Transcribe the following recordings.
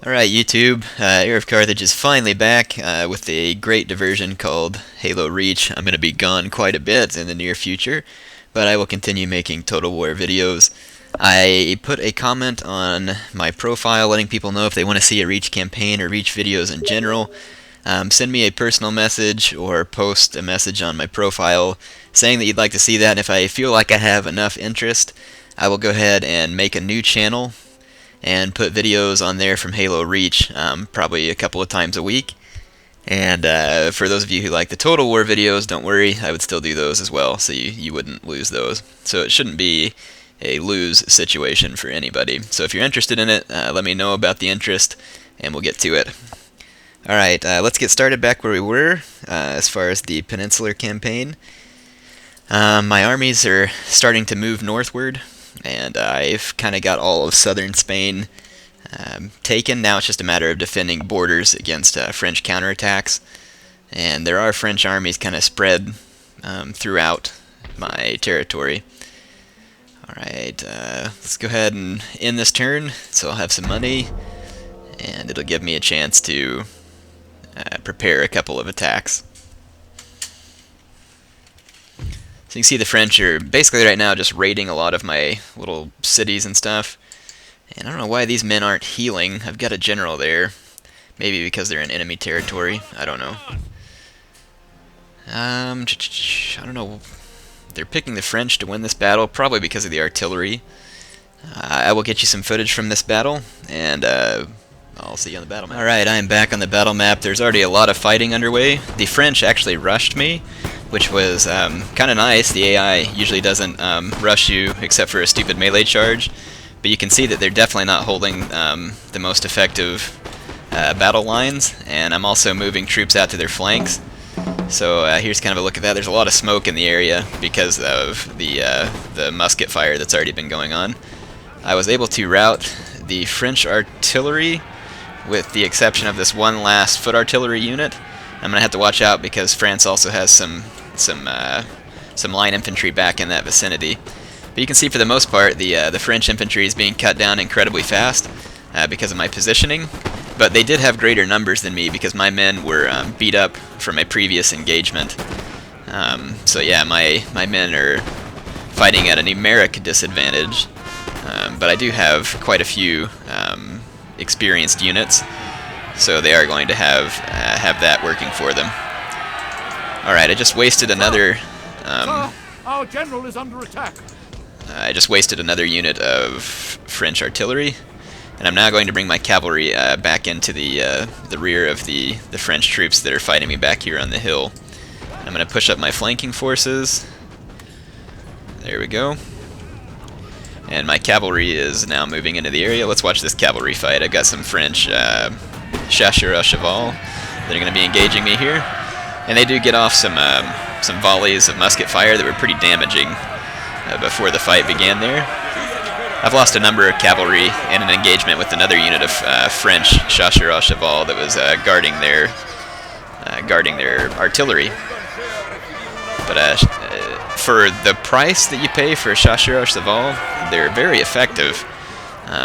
Alright, YouTube, Heir of Carthage is finally back with a great diversion called Halo Reach. I'm going to be gone quite a bit in the near future, but I will continue making Total War videos. I put a comment on my profile letting people know if they want to see a Reach campaign or Reach videos in general. Send me a personal message or post a message on my profile saying that you'd like to see that, and if I feel like I have enough interest, I will go ahead and make a new channel and put videos on there from Halo Reach, probably a couple of times a week. And for those of you who like the Total War videos, don't worry, I would still do those as well, so you wouldn't lose those. So it shouldn't be a lose situation for anybody. So if you're interested in it, let me know about the interest, and we'll get to it. Alright, let's get started back where we were, as far as the Peninsular campaign. My armies are starting to move northward, and I've kind of got all of southern Spain taken. Now it's just a matter of defending borders against French counterattacks, and there are French armies kind of spread throughout my territory. Alright, let's go ahead and end this turn, so I'll have some money, and it'll give me a chance to prepare a couple of attacks. So you can see the French are basically right now just raiding a lot of my little cities and stuff. And I don't know why these men aren't healing. I've got a general there. Maybe because they're in enemy territory. I don't know. I don't know. They're picking the French to win this battle, probably because of the artillery. I will get you some footage from this battle, and I'll see you on the battle map. Alright, I am back on the battle map. There's already a lot of fighting underway. The French actually rushed me, which was kind of nice. The AI usually doesn't rush you except for a stupid melee charge, but you can see that they're definitely not holding the most effective battle lines, and I'm also moving troops out to their flanks. So here's kind of a look at that. There's a lot of smoke in the area because of the musket fire that's already been going on. I was able to rout the French artillery with the exception of this one last foot artillery unit. I'm going to have to watch out because France also has some line infantry back in that vicinity. But you can see for the most part the French infantry is being cut down incredibly fast because of my positioning. But they did have greater numbers than me because my men were beat up from a previous engagement. So yeah, my men are fighting at a numeric disadvantage. But I do have quite a few experienced units, so they are going to have that working for them. Alright, I just wasted another our general is under attack. I just wasted another unit of French artillery, and I'm now going to bring my cavalry back into the rear of the French troops that are fighting me back here on the hill. I'm going to push up my flanking forces. There we go. And my cavalry is now moving into the area. Let's watch this cavalry fight. I've got some French chasseurs à cheval that are going to be engaging me here. And they do get off some volleys of musket fire that were pretty damaging before the fight began there. I've lost a number of cavalry in an engagement with another unit of French chasseurs à cheval that was guarding their artillery. But for the price that you pay for chasseurs à cheval, they're very effective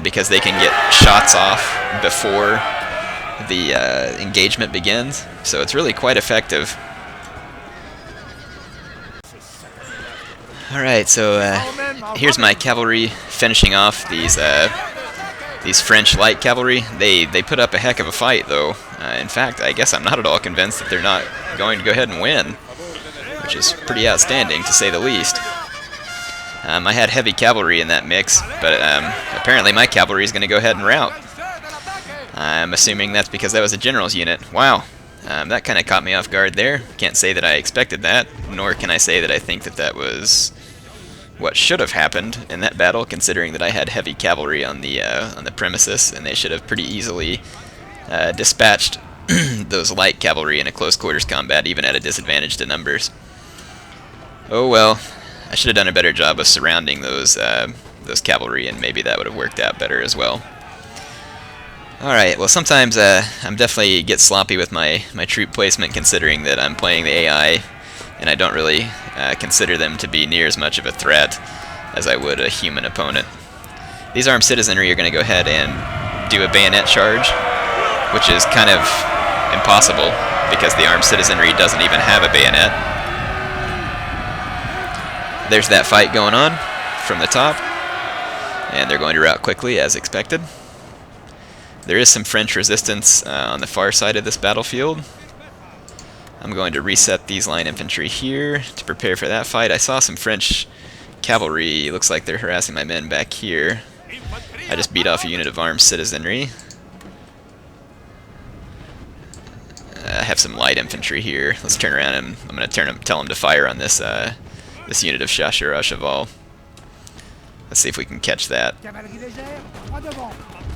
because they can get shots off before the engagement begins, so it's really quite effective. Alright, so here's my cavalry finishing off these French light cavalry. They put up a heck of a fight, though. In fact, I guess I'm not at all convinced that they're not going to go ahead and win, which is pretty outstanding, to say the least. I had heavy cavalry in that mix, but apparently my cavalry is going to go ahead and rout. I'm assuming that's because that was a general's unit. Wow, that kind of caught me off guard there. Can't say that I expected that, nor can I say that I think that that was what should have happened in that battle, considering that I had heavy cavalry on the premises, and they should have pretty easily dispatched those light cavalry in a close quarters combat, even at a disadvantage to numbers. Oh well, I should have done a better job of surrounding those cavalry, and maybe that would have worked out better as well. Alright, well sometimes I'm definitely get sloppy with my troop placement, considering that I'm playing the AI, and I don't really consider them to be near as much of a threat as I would a human opponent. These armed citizenry are going to go ahead and do a bayonet charge, which is kind of impossible because the armed citizenry doesn't even have a bayonet. There's that fight going on from the top, and they're going to rout quickly as expected. There is some French resistance on the far side of this battlefield. I'm going to reset these line infantry here to prepare for that fight. I saw some French cavalry. Looks like they're harassing my men back here. I just beat off a unit of armed citizenry. I have some light infantry here. Let's turn around and I'm going to tell them to fire on this this unit of Chasseurs à cheval. Let's see if we can catch that.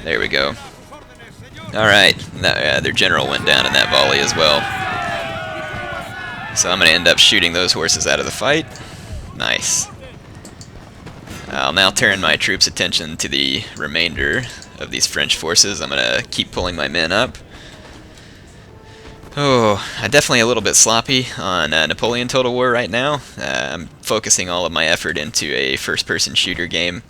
There we go. Alright, their general went down in that volley as well. So I'm going to end up shooting those horses out of the fight. Nice. I'll now turn my troops' attention to the remainder of these French forces. I'm going to keep pulling my men up. Oh, I'm definitely a little bit sloppy on Napoleon Total War right now. I'm focusing all of my effort into a first-person shooter game,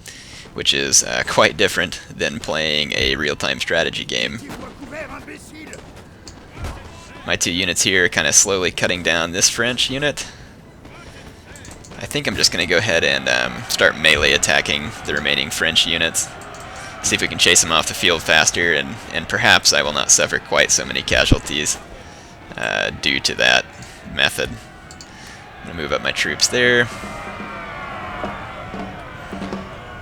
which is quite different than playing a real-time strategy game. My two units here are kind of slowly cutting down this French unit. I think I'm just going to go ahead and start melee attacking the remaining French units. See if we can chase them off the field faster, and perhaps I will not suffer quite so many casualties due to that method. I'm going to move up my troops there.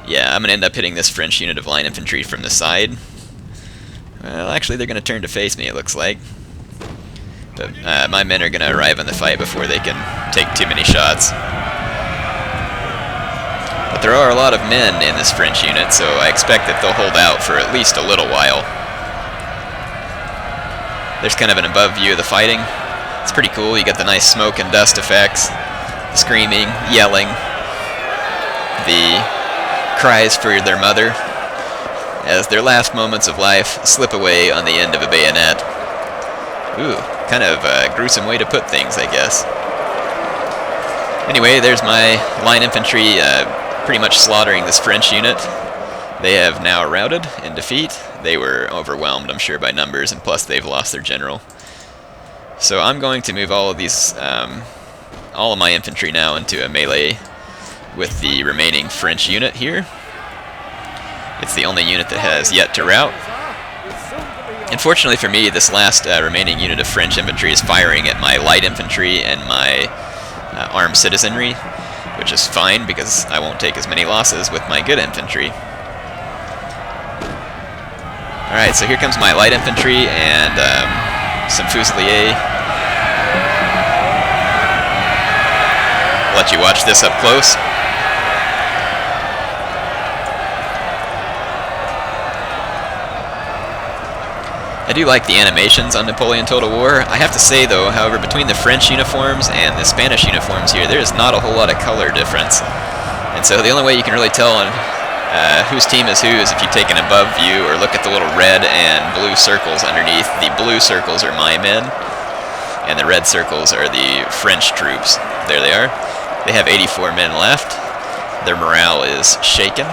Yeah, I'm going to end up hitting this French unit of line infantry from the side. Well, actually, they're going to turn to face me, it looks like. But my men are going to arrive in the fight before they can take too many shots. But there are a lot of men in this French unit, so I expect that they'll hold out for at least a little while. There's kind of an above view of the fighting. It's pretty cool. You got the nice smoke and dust effects, the screaming, yelling, the cries for their mother as their last moments of life slip away on the end of a bayonet. Ooh, kind of a gruesome way to put things, I guess. Anyway, there's my line infantry pretty much slaughtering this French unit. They have now routed in defeat. They were overwhelmed, I'm sure, by numbers, and plus they've lost their general. So I'm going to move all of these, all of my infantry now into a melee with the remaining French unit here. It's the only unit that has yet to rout. Unfortunately for me, this last remaining unit of French infantry is firing at my light infantry and my armed citizenry, which is fine because I won't take as many losses with my good infantry. Alright, so here comes my light infantry and some Fusiliers. I'll let you watch this up close. I do like the animations on Napoleon Total War. I have to say though, however, between the French uniforms and the Spanish uniforms here, there is not a whole lot of color difference. And so the only way you can really tell on whose team is whose if you take an above view or look at the little red and blue circles underneath. The blue circles are my men, and the red circles are the French troops. There they are. They have 84 men left. Their morale is shaken,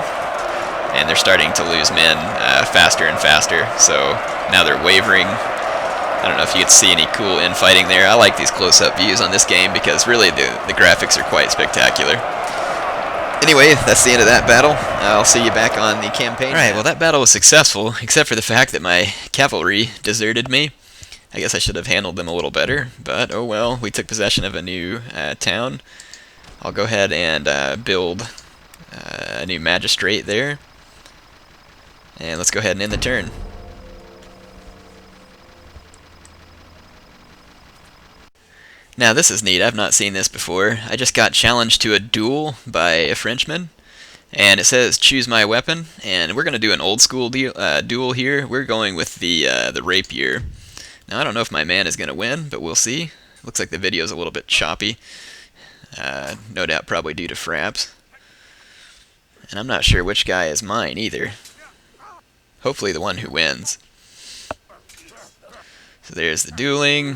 and they're starting to lose men faster and faster. So now they're wavering. I don't know if you could see any cool infighting there. I like these close-up views on this game because really the graphics are quite spectacular. Anyway, that's the end of that battle. I'll see you back on the campaign. Alright, well that battle was successful, except for the fact that my cavalry deserted me. I guess I should have handled them a little better, but oh well, we took possession of a new town. I'll go ahead and build a new magistrate there. And let's go ahead and end the turn. Now this is neat, I've not seen this before. I just got challenged to a duel by a Frenchman, and it says choose my weapon, and we're going to do an old school duel here. We're going with the rapier. Now I don't know if my man is going to win, but we'll see. Looks like the video's a little bit choppy. No doubt probably due to fraps. And I'm not sure which guy is mine either. Hopefully the one who wins. So there's the dueling.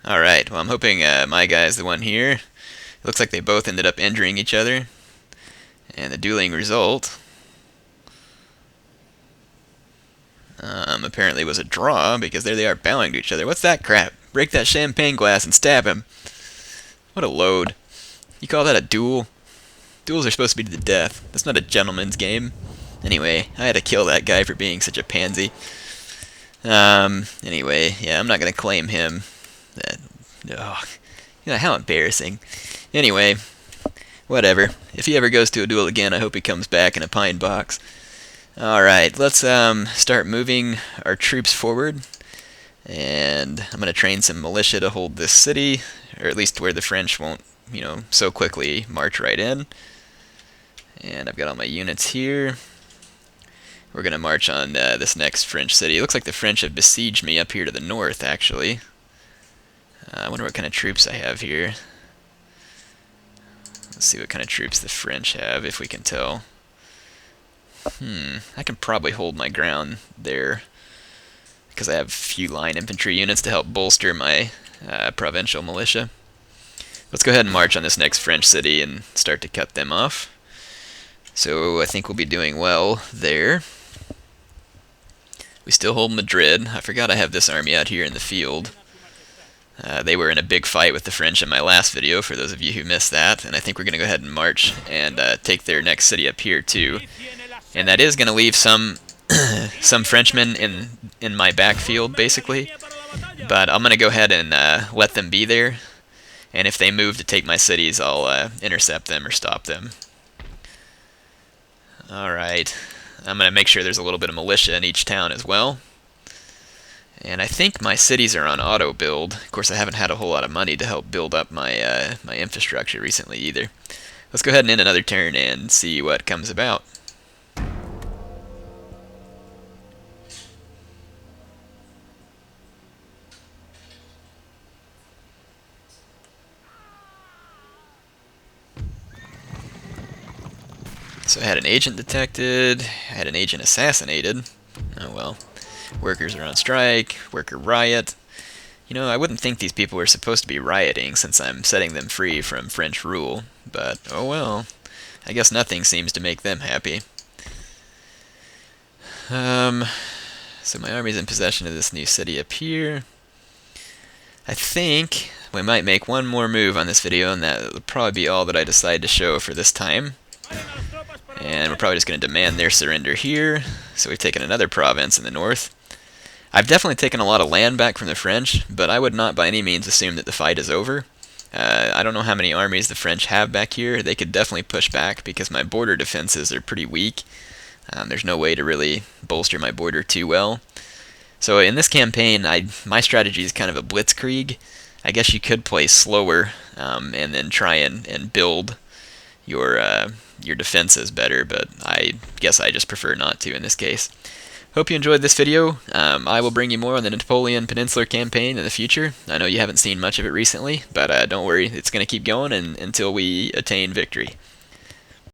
Alright, well I'm hoping my guy's the one here. It looks like they both ended up injuring each other. And the dueling result apparently was a draw, because there they are bowing to each other. What's that crap? Break that champagne glass and stab him. What a load. You call that a duel? Duels are supposed to be to the death. That's not a gentleman's game. Anyway, I had to kill that guy for being such a pansy. Anyway, yeah, I'm not going to claim him. Oh, how embarrassing. Anyway, whatever. If he ever goes to a duel again, I hope he comes back in a pine box. Alright, let's start moving our troops forward. And I'm going to train some militia to hold this city, or at least where the French won't, so quickly march right in. And I've got all my units here. We're going to march on this next French city. It looks like the French have besieged me up here to the north, actually. I wonder what kind of troops I have here. Let's see what kind of troops the French have, if we can tell. I can probably hold my ground there, because I have a few line infantry units to help bolster my provincial militia. Let's go ahead and march on this next French city and start to cut them off. So I think we'll be doing well there. We still hold Madrid. I forgot I have this army out here in the field. They were in a big fight with the French in my last video, for those of you who missed that, and I think we're going to go ahead and march and take their next city up here too. And that is going to leave some Frenchmen in my backfield, basically. But I'm going to go ahead and let them be there. And if they move to take my cities, I'll intercept them or stop them. Alright. I'm going to make sure there's a little bit of militia in each town as well. And I think my cities are on auto build. Of course, I haven't had a whole lot of money to help build up my my infrastructure recently either. Let's go ahead and end another turn and see what comes about. So I had an agent detected, I had an agent assassinated. Oh well. Workers are on strike, worker riot. I wouldn't think these people were supposed to be rioting, since I'm setting them free from French rule. But, oh well. I guess nothing seems to make them happy. So my army's in possession of this new city up here. I think we might make one more move on this video, and that will probably be all that I decide to show for this time. And we're probably just going to demand their surrender here. So we've taken another province in the north. I've definitely taken a lot of land back from the French, but I would not by any means assume that the fight is over. I don't know how many armies the French have back here. They could definitely push back, because my border defenses are pretty weak. There's no way to really bolster my border too well. So in this campaign, my strategy is kind of a blitzkrieg. I guess you could play slower and then try and build your defenses better, but I guess I just prefer not to in this case. Hope you enjoyed this video. I will bring you more on the Napoleon Peninsular Campaign in the future. I know you haven't seen much of it recently, but don't worry, it's going to keep going until we attain victory.